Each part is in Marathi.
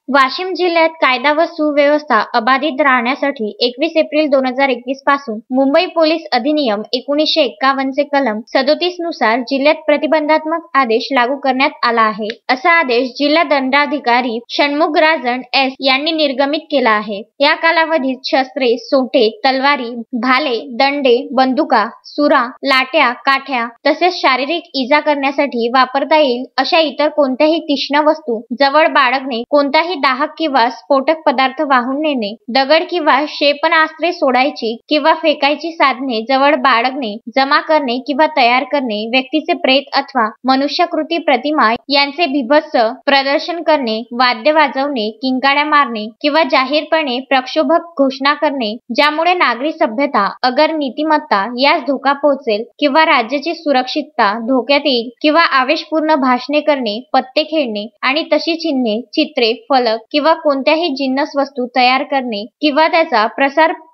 वाशिम जिल्ह्यात कायदा व सुव्यवस्था अबाधित राहण्यासाठी 21 एप्रिल 2021 पासून मुंबई पोलीस अधिनियम 1951 चे कलम 37 नुसार जिल्ह्यात प्रतिबंधात्मक आदेश लागू करण्यात आला आहे। असा आदेश जिल्हा दंडाधिकारी षण्मुगराजन एस यांनी निर्गमित केला आहे। या कालावधीत शस्त्रे, सोटे, तलवारी, भाले, दंडे, बंदुका, सुरा, लाट्या, काठ्या तसेच शारीरिक इजा करण्यासाठी वापरता येईल अशा इतर कोणत्याही तीक्ष्ण वस्तू जवळ बाळगणे, कोणताही दाहक किंवा स्फोटक पदार्थ वाहून नेणे, दगड किंवा क्षेपणास्त्रे सोडायची किंवा फेकायची साधने जवळ बाळगणे, जमा करणे किंवा तयार करणे, व्यक्तीचे प्रेत अथवा मनुष्याकृती प्रतिमा यांचे बीभत्स प्रदर्शन करणे, वाद्य वाजवणे, किंकाळ्या मारणे किंवा जाहीरपणे प्रक्षोभक घोषणा करणे ज्यामुळे नागरी सभ्यता अगर नीतिमत्ता यास धोका पोहोचेल किंवा राज्याची सुरक्षितता धोक्यात येईल किंवा आवेशपूर्ण भाषणे करणे, पत्ते खेळणे आणि तशी चिन्हे, चित्रे, फलक किंवा कोणत्याही जिन्नस वस्तू तयार करणे किंवा त्याचा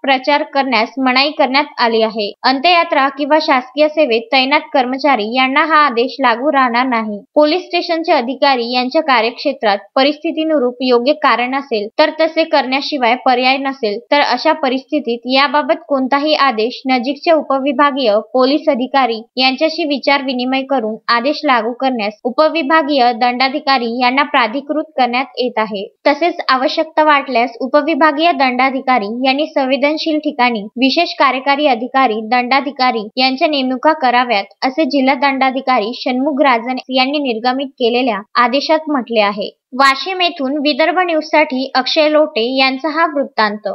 प्रचार करण्यास मनाई करण्यात आली आहे। अंत्ययात्रा किंवा शासकीय सेवेत तैनात कर्मचारी यांना हा आदेश लागू राहणार नाही। पोलीस स्टेशनचे अधिकारी यांच्या कार्यक्षेत्रात परिस्थितीनुरूप योग्य कारण असेल तर तसे करण्याशिवाय पर्याय नसेल तर अशा परिस्थितीत याबाबत कोणताही आदेश नजीकचे उपविभागीय पोलीस अधिकारी यांच्याशी विचार विनिमय करून आदेश लागू करण्यास उपविभागीय दंडाधिकारी यांना प्राधिकृत करण्यात येत आहे। तसेच आवश्यकता वाटल्यास उपविभागीय दंडाधिकारी यांनी संवेदनशील ठिकाणी विशेष कार्यकारी अधिकारी दंडाधिकारी यांच्या नेमणुका कराव्यात असे जिल्हा दंडाधिकारी षण्मुगराजन यांनी निर्गमित केलेल्या आदेशात म्हटले आहे। वाशिम येथून विदर्भ न्यूजसाठी अक्षय लोटे यांचा हा वृत्तांत।